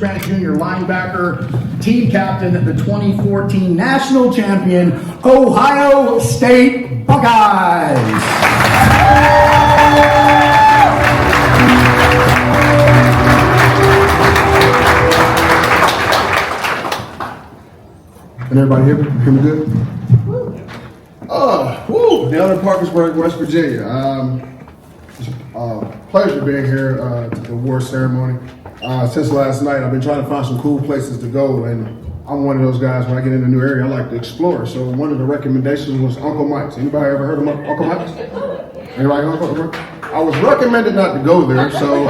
Junior linebacker, team captain, the 2014 national champion, Ohio State Buckeyes. Can everybody hear me good? Down in Parkersburg, West Virginia. It's a pleasure being here to the award ceremony. Since last night, I've been trying to find some cool places to go, and I'm one of those guys, when I get in a new area, I like to explore. So one of the recommendations was Uncle Mike's. Anybody ever heard of Uncle Mike's? Anybody Uncle? I was recommended not to go there, so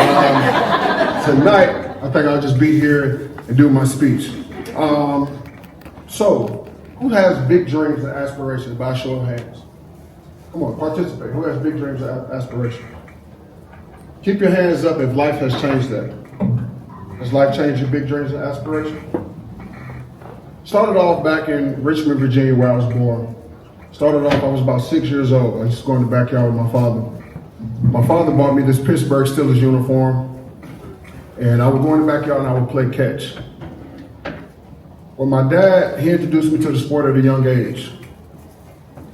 tonight, I think I'll just be here and do my speech. So, who has big dreams and aspirations by a show of hands? Come on, participate. Who has big dreams and aspirations? Keep your hands up if life has changed that. Has life changed your big dreams and aspirations? Started off back in Richmond, Virginia, where I was born. Started off, I was about 6 years old. I used to go in the backyard with my father. My father bought me this Pittsburgh Steelers uniform, and I would go in the backyard and I would play catch. Well, my dad, he introduced me to the sport at a young age.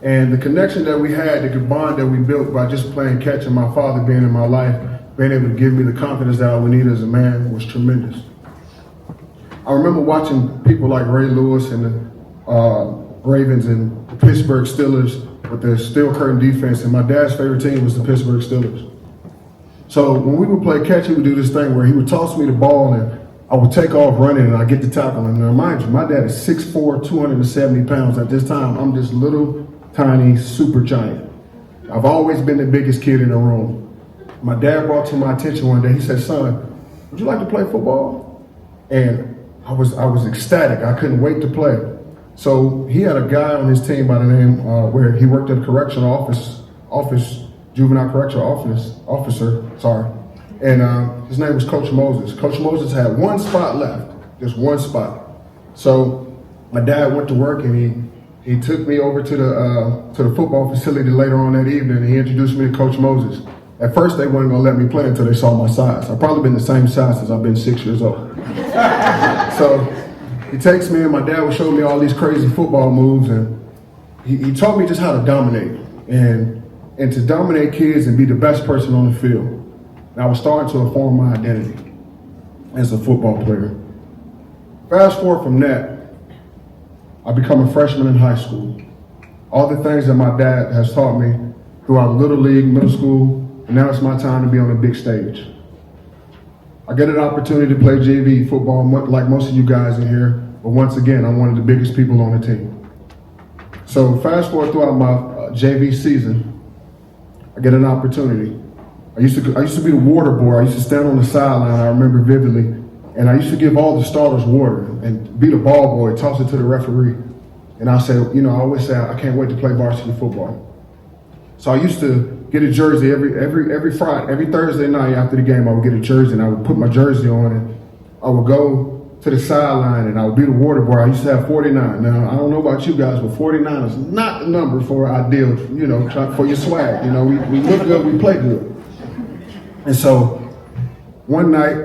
And the connection that we had, the bond that we built by just playing catch and my father being in my life, being able to give me the confidence that I would need as a man was tremendous. I remember watching people like Ray Lewis and the Ravens and the Pittsburgh Steelers with their steel curtain defense, and my dad's favorite team was the Pittsburgh Steelers. So when we would play catch, he would do this thing where he would toss me the ball and I would take off running and I get the tackle. And now mind you, my dad is 6'4", 270 pounds. At this time, I'm this little, tiny, super giant. I've always been the biggest kid in the room. My dad brought to my attention one day, he said, "Son, would you like to play football?" And I was ecstatic. I couldn't wait to play. So he had a guy on his team by the name, where he worked at a correctional office, juvenile correctional officer. And his name was Coach Moses. Coach Moses had one spot left, just one spot. So my dad went to work and he took me over to the football facility later on that evening, and he introduced me to Coach Moses. At first, they weren't gonna let me play until they saw my size. I've probably been the same size since I've been 6 years old. So he takes me, and my dad would show me all these crazy football moves, and he taught me just how to dominate and to dominate kids and be the best person on the field. And I was starting to form my identity as a football player. Fast forward from that, I become a freshman in high school. All the things that my dad has taught me throughout Little League, middle school, and now it's my time to be on the big stage. I get an opportunity to play JV football like most of you guys in here, but once again, I'm one of the biggest people on the team. So fast forward throughout my JV season, I get an opportunity. I used to be the water boy. I used to stand on the sideline, I remember vividly, and I used to give all the starters water and be the ball boy, toss it to the referee. And I said, I always say, I can't wait to play varsity football. So I used to get a jersey every Friday, every Thursday night after the game. I would get a jersey and I would put my jersey on and I would go to the sideline and I would be the water boy. I used to have 49. Now I don't know about you guys, but 49 is not the number for ideal, for your swag. We look good, we play good. And so one night,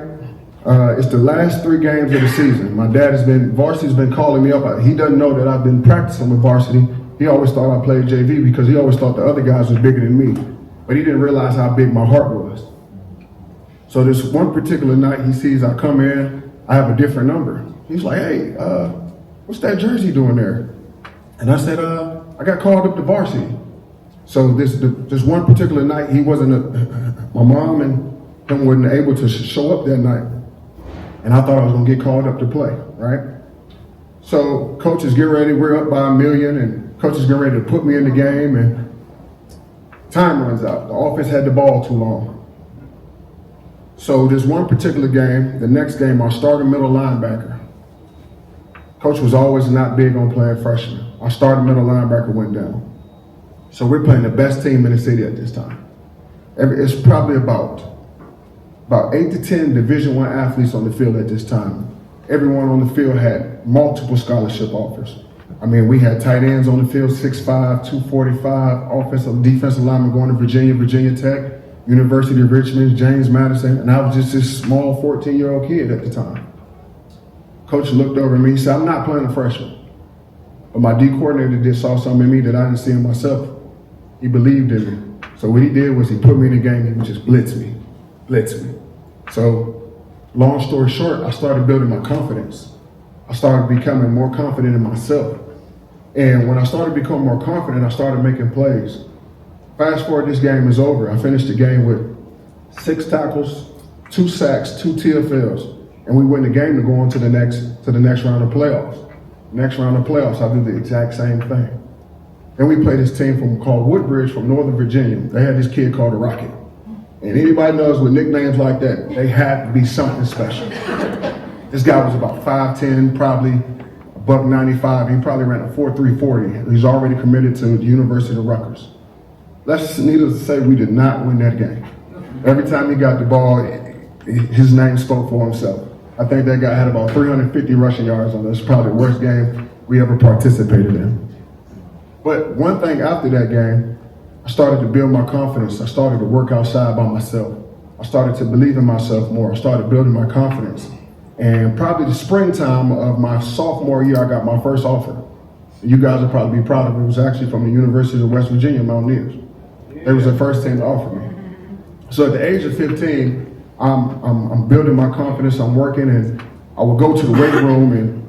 it's the last 3 games of the season. My dad varsity's been calling me up. He doesn't know that I've been practicing with varsity. He always thought I played JV because he always thought the other guys was bigger than me. But he didn't realize how big my heart was. So this one particular night, he sees I come in, I have a different number. He's like, "Hey, what's that jersey doing there?" And I said, "I got called up to varsity." So this one particular night, my mom and him wasn't able to show up that night. And I thought I was gonna get called up to play, right? So coaches get ready, we're up by 1 million, and coaches get ready to put me in the game, and time runs out. The offense had the ball too long. So this one particular game, the next game, our starting middle linebacker. Coach was always not big on playing freshmen. Our starting middle linebacker went down. So we're playing the best team in the city at this time. It's probably about 8 to 10 Division I athletes on the field at this time. Everyone on the field had multiple scholarship offers. I mean, we had tight ends on the field, 6'5", 245, offensive, defensive linemen going to Virginia Tech, University of Richmond, James Madison, and I was just this small 14-year-old kid at the time. Coach looked over at me and said, I'm not playing a freshman. But my D coordinator did saw something in me that I didn't see in myself. He believed in me. So what he did was he put me in the game. He would just blitz me. So long story short, I started building my confidence. I started becoming more confident in myself. And when I started becoming more confident, I started making plays. Fast forward, this game is over. I finished the game with 6 tackles, 2 sacks, 2 TFLs. And we win the game to go on to the next round of playoffs. Next round of playoffs, I do the exact same thing. Then we played this team called Woodbridge from Northern Virginia. They had this kid called the Rocket. And anybody knows with nicknames like that, they had to be something special. This guy was about 5'10", probably $195. He probably ran a 4.3 40. He's already committed to the University of Rutgers. Needless to say, we did not win that game. Every time he got the ball, his name spoke for himself. I think that guy had about 350 rushing yards on us. Probably the worst game we ever participated in. But one thing after that game, I started to build my confidence. I started to work outside by myself. I started to believe in myself more. I started building my confidence. And probably the springtime of my sophomore year, I got my first offer. You guys will probably be proud of it. It was actually from the University of West Virginia Mountaineers. They was the first team to offer me. So at the age of 15, I'm building my confidence. I'm working, and I would go to the weight room and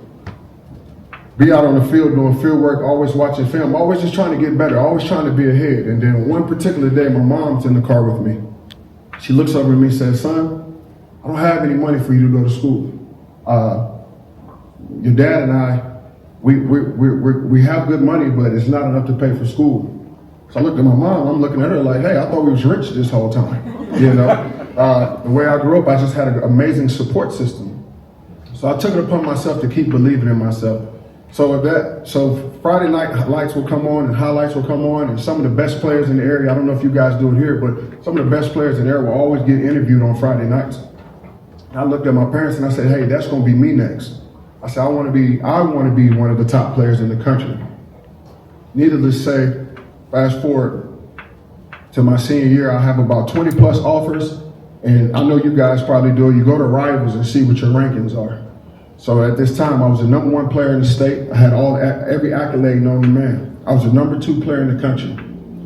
be out on the field doing field work, always watching film, always just trying to get better, always trying to be ahead. And then one particular day, my mom's in the car with me. She looks over at me and says, son, I don't have any money for you to go to school. Your dad and I, we have good money, but it's not enough to pay for school. So I looked at my mom, I'm looking at her like, hey, I thought we was rich this whole time. You know, the way I grew up, I just had an amazing support system. So I took it upon myself to keep believing in myself. So Friday night lights will come on and highlights will come on, and some of the best players in the area, I don't know if you guys do it here, but some of the best players in the area will always get interviewed on Friday nights. I looked at my parents and I said, hey, that's gonna be me next. I said, I wanna be one of the top players in the country. Needless to say, fast forward to my senior year, I have about 20 plus offers, and I know you guys probably do it. You go to Rivals and see what your rankings are. So at this time, I was the #1 player in the state. I had every accolade known to man. I was the #2 player in the country.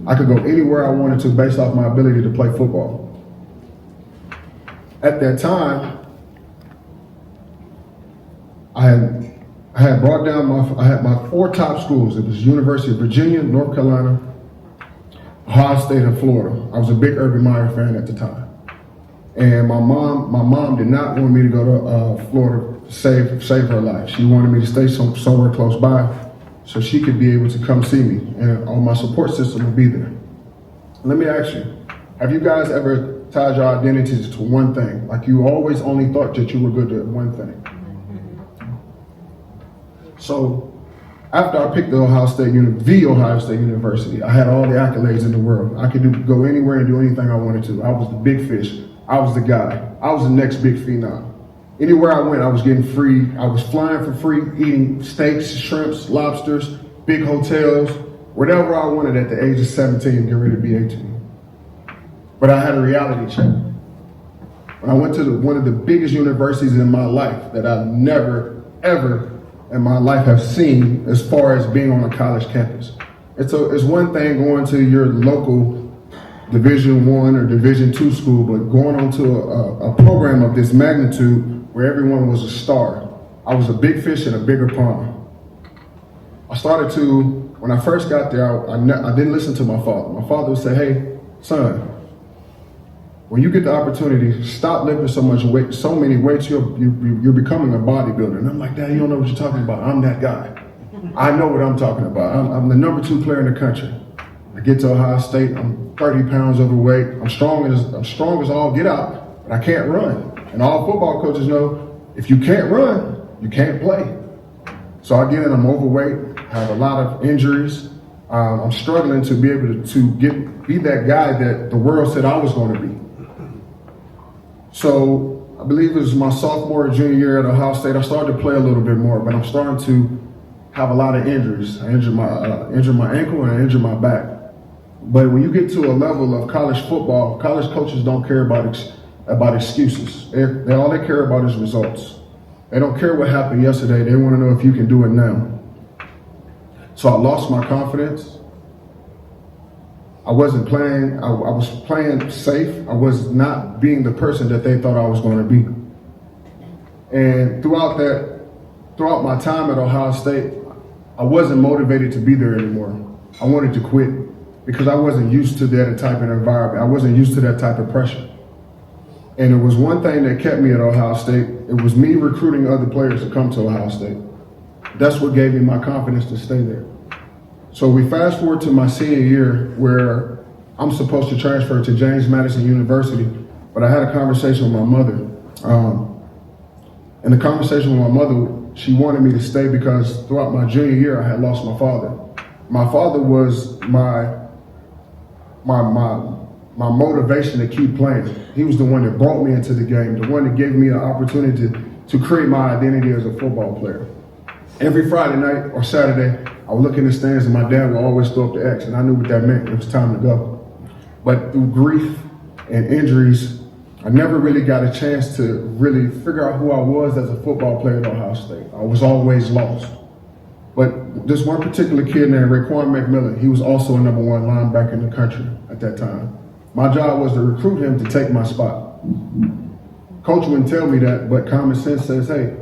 I could go anywhere I wanted to based off my ability to play football. At that time, I had brought down my 4 top schools. It was University of Virginia, North Carolina, Ohio State, and Florida. I was a big Urban Meyer fan at the time. And my mom did not want me to go to Florida to save her life. She wanted me to stay somewhere close by so she could be able to come see me, and all my support system would be there. Let me ask you, have you guys ever tied your identities to one thing? Like you always only thought that you were good at one thing. So after I picked the Ohio State University, I had all the accolades in the world. I could go anywhere and do anything I wanted to. I was the big fish. I was the guy. I was the next big phenom. Anywhere I went, I was getting free. I was flying for free, eating steaks, shrimps, lobsters, big hotels, whatever I wanted at the age of 17, getting ready to be 18. But I had a reality check. When I went to one of the biggest universities in my life that I've never, ever in my life have seen as far as being on a college campus. It's one thing going to your local Division I or Division II school, but going on to a program of this magnitude where everyone was a star. I was a big fish in a bigger pond. When I first got there, I didn't listen to my father. My father would say, hey, son, when you get the opportunity, stop lifting so many weights, you're becoming a bodybuilder. And I'm like, Dad, you don't know what you're talking about. I'm that guy. I know what I'm talking about. I'm the #2 player in the country. I get to Ohio State, I'm 30 pounds overweight. I'm strong as all get out, but I can't run. And all football coaches know, if you can't run, you can't play. So again, I'm overweight, I have a lot of injuries. I'm struggling to be able to be that guy that the world said I was going to be. So I believe it was my sophomore or junior year at Ohio State, I started to play a little bit more, but I'm starting to have a lot of injuries. I injured my ankle and I injured my back. But when you get to a level of college football, college coaches don't care about excuses. All they care about is results. They don't care what happened yesterday. They want to know if you can do it now. So I lost my confidence. I wasn't playing. I was playing safe. I was not being the person that they thought I was going to be. And throughout my time at Ohio State, I wasn't motivated to be there anymore. I wanted to quit because I wasn't used to that type of environment. I wasn't used to that type of pressure. And it was one thing that kept me at Ohio State. It was me recruiting other players to come to Ohio State. That's what gave me my confidence to stay there. So we fast forward to my senior year where I'm supposed to transfer to James Madison University, but I had a conversation with my mother. In the conversation with my mother, she wanted me to stay because throughout my junior year, I had lost my father. My father was my motivation to keep playing. He was the one that brought me into the game, the one that gave me an opportunity to create my identity as a football player. Every Friday night or Saturday, I would look in the stands and my dad would always throw up the X, and I knew what that meant. It was time to go. But through grief and injuries, I never really got a chance to really figure out who I was as a football player at Ohio State. I was always lost. But this one particular kid named Raekwon McMillan, he was also a number one linebacker in the country at that time. My job was to recruit him to take my spot. Coach wouldn't tell me that, but common sense says, hey,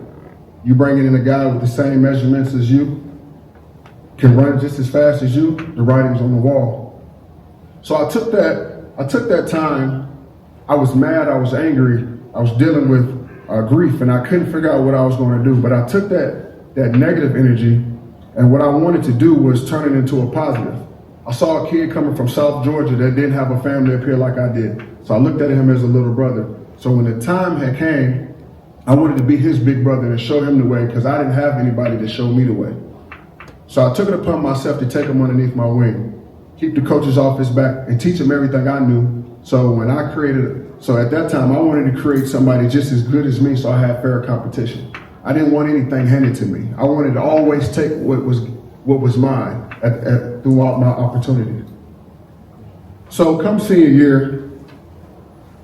you bringing in a guy with the same measurements as you, can run just as fast as you, the writing's on the wall. So I took that time. I was mad, I was angry, I was dealing with grief, and I couldn't figure out what I was going to do. But I took that negative energy, and what I wanted to do was turn it into a positive. I saw a kid coming from South Georgia that didn't have a family up here like I did. So I looked at him as a little brother. So when the time had came, I wanted to be his big brother and show him the way because I didn't have anybody to show me the way. So I took it upon myself to take him underneath my wing, keep the coach's office back, and teach him everything I knew. So at that time, I wanted to create somebody just as good as me so I had fair competition. I didn't want anything handed to me. I wanted to always take what was mine throughout my opportunities. So come senior year,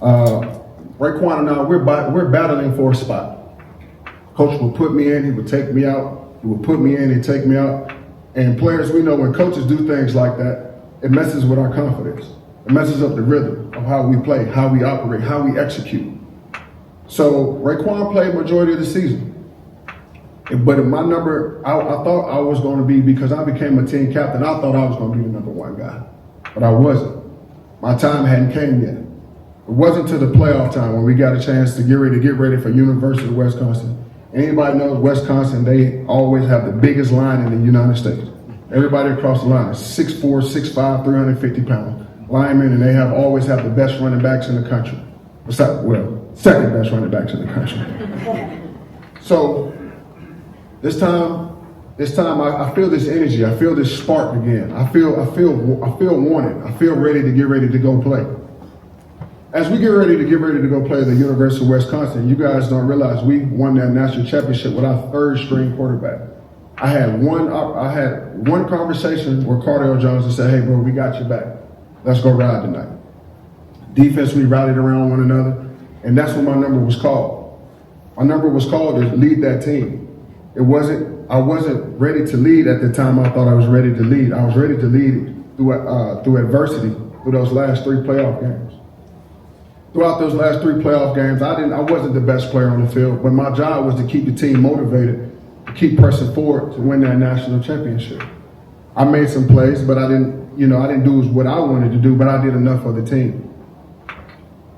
Raekwon and I, we're battling for a spot. Coach would put me in, he would take me out. He would put me in and take me out. And players, we know when coaches do things like that, it messes with our confidence. It messes up the rhythm of how we play, how we operate, how we execute. So Raekwon played majority of the season. But my number, I thought I was going to be, because I became a team captain, I thought I was going to be the number one guy. But I wasn't. My time hadn't came yet. It wasn't to the playoff time when we got a chance to get ready for University of Wisconsin. Anybody knows Wisconsin, they always have the biggest line in the United States. Everybody across the line is 6'4", 6'5", 350 pounds linemen, and they always have the best running backs in the country. Second best running backs in the country. So this time I feel this energy, I feel this spark again. I feel wanted. I feel ready to go play. As we get ready to go play at the University of Wisconsin, you guys don't realize we won that national championship with our third string quarterback. I had one conversation with Cardell Jones and said, hey bro, we got your back. Let's go ride tonight. Defense, we rallied around one another, and that's what my number was called. My number was called to lead that team. I wasn't ready to lead at the time I thought I was ready to lead. I was ready to lead through adversity, through those last three playoff games. Throughout those last three playoff games, I wasn't the best player on the field, but my job was to keep the team motivated, to keep pressing forward to win that national championship. I made some plays, but I didn't do what I wanted to do, but I did enough for the team.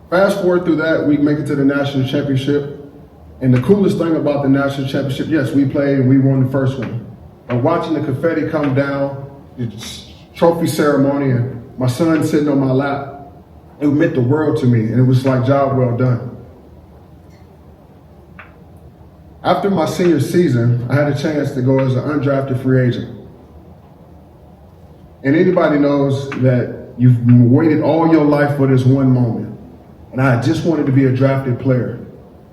Fast forward through that, we make it to the national championship. And the coolest thing about the national championship, yes, we played and we won the first one. But watching the confetti come down, the trophy ceremony, and my son sitting on my lap, it meant the world to me, and it was like, job well done. After my senior season, I had a chance to go as an undrafted free agent. And anybody knows that you've waited all your life for this one moment. And I just wanted to be a drafted player.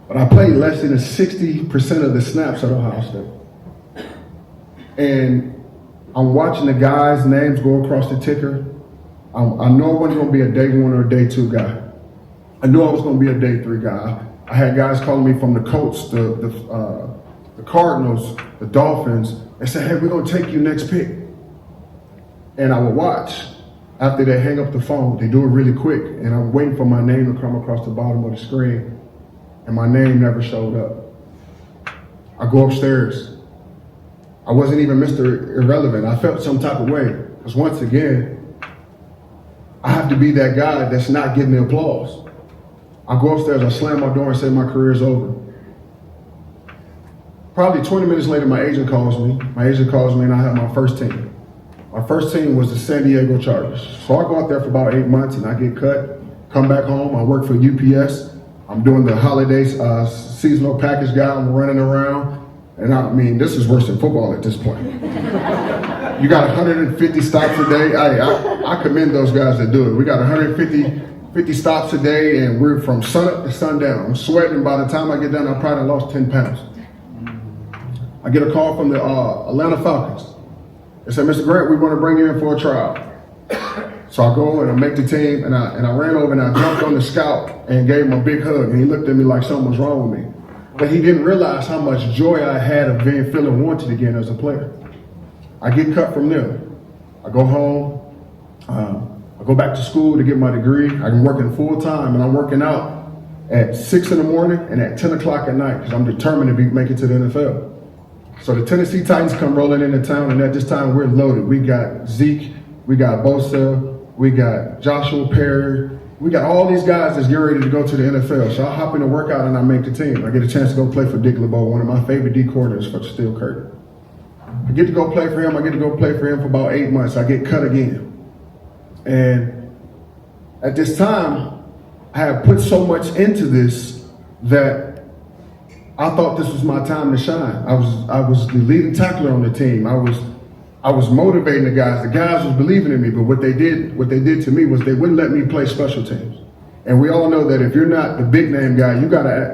But I played less than 60% of the snaps at Ohio State. And I'm watching the guys' names go across the ticker. I know I wasn't going to be a day one or a day two guy. I knew I was going to be a day three guy. I had guys calling me from the Colts, the Cardinals, the Dolphins. They said, hey, we're going to take you next pick. And I would watch. After they hang up the phone, they do it really quick. And I'm waiting for my name to come across the bottom of the screen. And my name never showed up. I go upstairs. I wasn't even Mr. Irrelevant. I felt some type of way. Because once again, I have to be that guy that's not getting the applause. I go upstairs, I slam my door and say my career's over. Probably 20 minutes later, my agent calls me. My agent calls me and I have my first team. My first team was the San Diego Chargers. So I go out there for about 8 months and I get cut, come back home, I work for UPS. I'm doing the holidays seasonal package guy, I'm running around. And I mean, this is worse than football at this point. You got 150 stops a day. I commend those guys that do it. We got 150 stops a day and we're from sunup to sundown. I'm sweating. By the time I get done, I probably lost 10 pounds. I get a call from the Atlanta Falcons. They said, Mr. Grant, we want to bring you in for a trial. So I go and I make the team, and I ran over and I jumped on the scout and gave him a big hug, and he looked at me like something was wrong with me. But he didn't realize how much joy I had of feeling wanted again as a player. I get cut from there. I go home. I go back to school to get my degree. I'm working full time, and I'm working out at 6 in the morning and at 10 o'clock at night because I'm determined to make it to the NFL. So the Tennessee Titans come rolling into town, and at this time we're loaded. We got Zeke, we got Bosa, we got Joshua Perry, we got all these guys that's getting ready to go to the NFL. So I hop in the workout and I make the team. I get a chance to go play for Dick LeBeau, one of my favorite D coordinators for Steel Curtain. I get to go play for him. I get to go play for him for about 8 months. I get cut again. And at this time, I had put so much into this that I thought this was my time to shine. I was the leading tackler on the team. I was motivating the guys. The guys was believing in me, but what they did to me was they wouldn't let me play special teams. And we all know that if you're not the big name guy,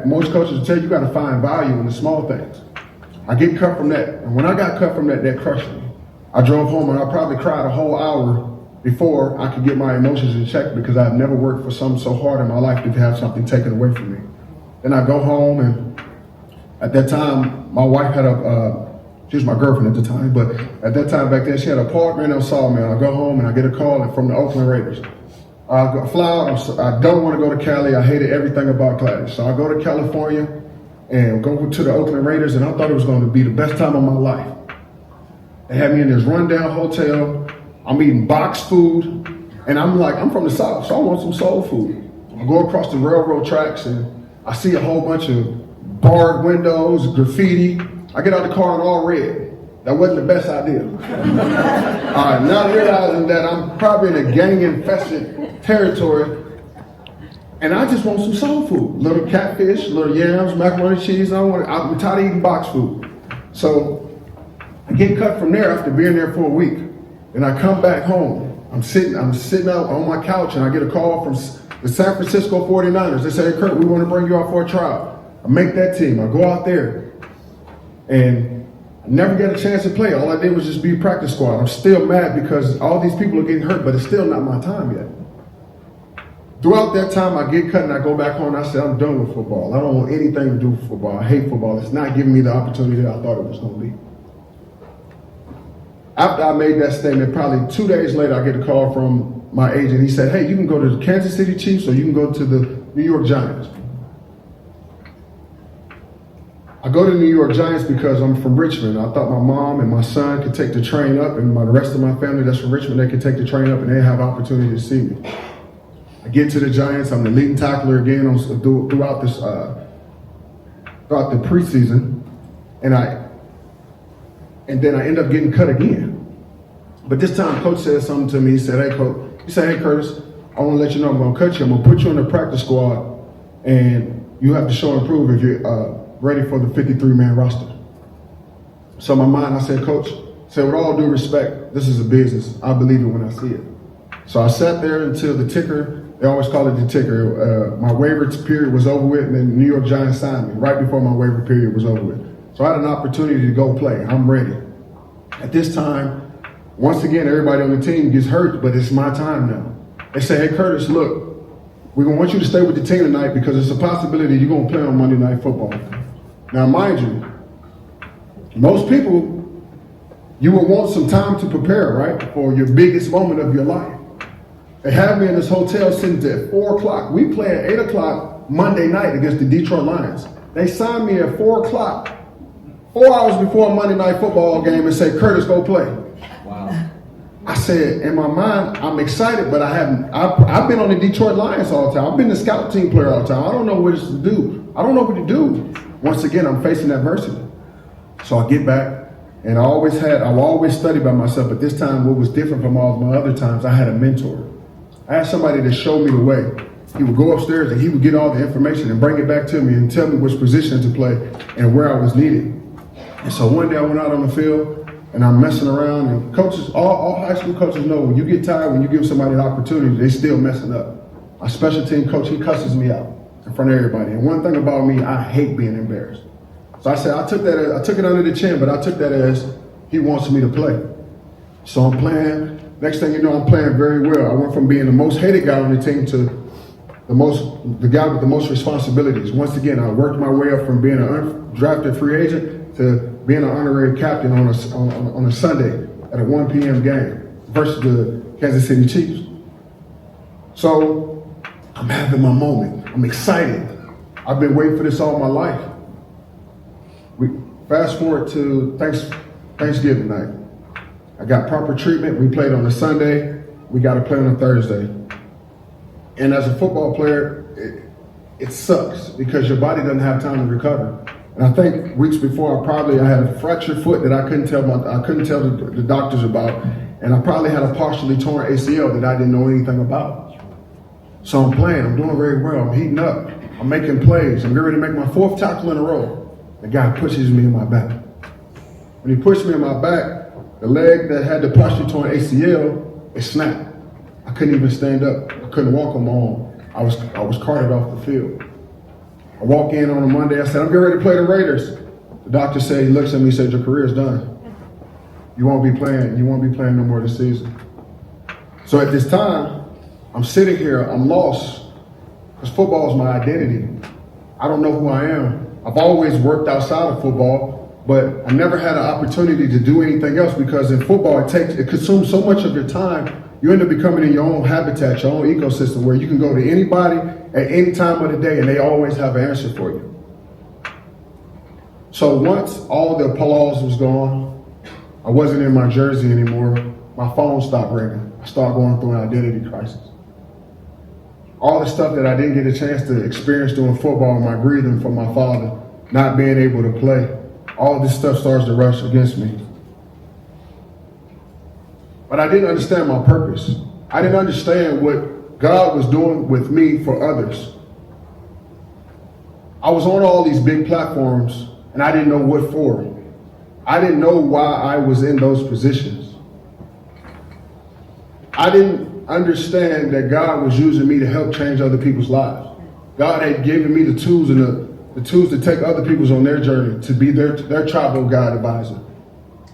most coaches will tell you, you gotta find value in the small things. I get cut from that. And when I got cut from that, that crushed me. I drove home and I probably cried a whole hour before I could get my emotions in check because I've never worked for something so hard in my life to have something taken away from me. Then I go home and at that time, my wife had she was my girlfriend at the time, but at that time back then, she had an apartment in Sawmill. I go home and I get a call from the Oakland Raiders. I fly out, I don't want to go to Cali. I hated everything about Cali. So I go to California and go to the Oakland Raiders, and I thought it was going to be the best time of my life. They had me in this rundown hotel. I'm eating boxed food, and I'm like, I'm from the South, so I want some soul food. I go across the railroad tracks, and I see a whole bunch of barred windows, graffiti. I get out of the car and all red. That wasn't the best idea. Not realizing that I'm probably in a gang-infested territory, and I just want some soul food. Little catfish, little yams, macaroni and cheese. I'm tired of eating box food. So I get cut from there after being there for a week, and I come back home. I'm sitting out on my couch, and I get a call from the San Francisco 49ers. They say, hey, Kurt, we want to bring you out for a trial. I make that team. I go out there, and I never get a chance to play. All I did was just be practice squad. I'm still mad because all these people are getting hurt, but it's still not my time yet. Throughout that time, I get cut and I go back home and I say, I'm done with football. I don't want anything to do with football. I hate football. It's not giving me the opportunity that I thought it was going to be. After I made that statement, probably 2 days later, I get a call from my agent. He said, hey, you can go to the Kansas City Chiefs or you can go to the New York Giants. I go to the New York Giants because I'm from Richmond. I thought my mom and my son could take the train up, and the rest of my family that's from Richmond, they could take the train up and they have opportunity to see me. I get to the Giants. I'm the leading tackler again throughout the preseason, and then I end up getting cut again. But this time, coach said something to me. He said, "Hey, Curtis, I want to let you know I'm going to cut you. I'm going to put you in the practice squad, and you have to show and prove if you're ready for the 53-man roster." So in my mind, I said, Coach, with all due respect, this is a business. I believe it when I see it. So I sat there until the ticker. They always call it the ticker. My waiver period was over with, and then the New York Giants signed me right before my waiver period was over with. So I had an opportunity to go play. I'm ready. At this time, once again, everybody on the team gets hurt, but it's my time now. They say, hey, Curtis, look, we're going to want you to stay with the team tonight because it's a possibility you're going to play on Monday Night Football. Now, mind you, most people, you will want some time to prepare, right, for your biggest moment of your life. They have me in this hotel sitting at 4 o'clock. We play at 8 o'clock Monday night against the Detroit Lions. They signed me at 4 o'clock, 4 hours before a Monday Night Football game, and say, Curtis, go play. Wow. I said, in my mind, I'm excited, but I've been on the Detroit Lions all the time. I've been the scout team player all the time. I don't know what to do. I don't know what to do. Once again, I'm facing adversity. So I get back, and I've always studied by myself, but this time what was different from all my other times, I had a mentor. I had somebody to show me the way. He would go upstairs and he would get all the information and bring it back to me and tell me which position to play and where I was needed. And so one day I went out on the field, and I'm messing around, and coaches, all high school coaches know when you get tired, when you give somebody an opportunity, they still messing up. My special team coach, he cusses me out in front of everybody. And one thing about me, I hate being embarrassed. So I said, I took it under the chin, but I took that as he wants me to play. So I'm playing. Next thing you know, I'm playing very well. I went from being the most hated guy on the team to the guy with the most responsibilities. Once again, I worked my way up from being an undrafted free agent to being an honorary captain on a Sunday at a 1 p.m. game versus the Kansas City Chiefs. So I'm having my moment. I'm excited. I've been waiting for this all my life. We fast forward to Thanksgiving night. I got proper treatment. We played on a Sunday. We got to play on a Thursday. And as a football player, it sucks because your body doesn't have time to recover. And I think weeks before, I had a fractured foot that I couldn't tell the doctors about, and I probably had a partially torn ACL that I didn't know anything about. So I'm playing. I'm doing very well. I'm heating up. I'm making plays. I'm getting ready to make my 4th tackle in a row. The guy pushes me in my back. When he pushed me in my back, the leg that had the partially torn ACL, it snapped. I couldn't even stand up. I couldn't walk on my own. I was carted off the field. I walk in on a Monday. I said, I'm getting ready to play the Raiders. The doctor said, he looks at me and said, your career's done. You won't be playing no more this season. So at this time, I'm sitting here, I'm lost, because football is my identity. I don't know who I am. I've always worked outside of football, but I never had an opportunity to do anything else because in football, it consumes so much of your time. You end up becoming in your own habitat, your own ecosystem, where you can go to anybody at any time of the day and they always have an answer for you. So once all the applause was gone, I wasn't in my jersey anymore. My phone stopped ringing. I started going through an identity crisis. All the stuff that I didn't get a chance to experience doing football, my grieving for my father, not being able to play, all this stuff starts to rush against me. But I didn't understand my purpose. I didn't understand what God was doing with me for others. I was on all these big platforms and I didn't know what for. I didn't know why I was in those positions. I didn't understand that God was using me to help change other people's lives. God had given me the tools and the tools to take other people's on their journey, to be their tribal guide advisor.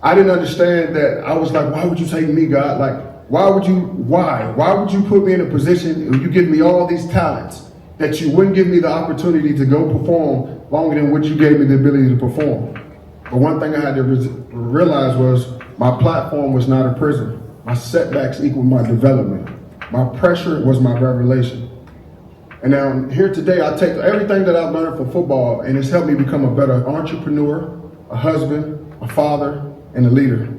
I didn't understand that. I was like, why would you take me, God? Like, why would you put me in a position where you give me all these talents that you wouldn't give me the opportunity to go perform longer than what you gave me the ability to perform? But one thing I had to realize was my platform was not a prison. My setbacks equal my development. My pressure was my revelation. And now here today, I take everything that I've learned from football and it's helped me become a better entrepreneur, a husband, a father, and a leader.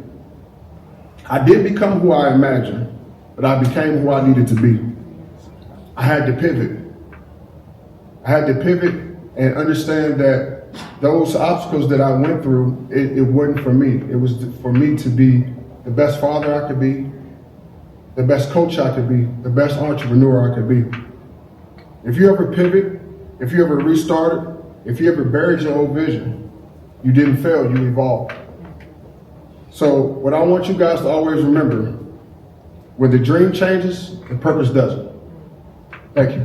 I didn't become who I imagined, but I became who I needed to be. I had to pivot. I had to pivot and understand that those obstacles that I went through, it wasn't for me. It was for me to be the best father I could be, the best coach I could be, the best entrepreneur I could be. If you ever pivot, if you ever restarted, if you ever buried your old vision, you didn't fail, you evolved. So what I want you guys to always remember, when the dream changes, the purpose doesn't. Thank you.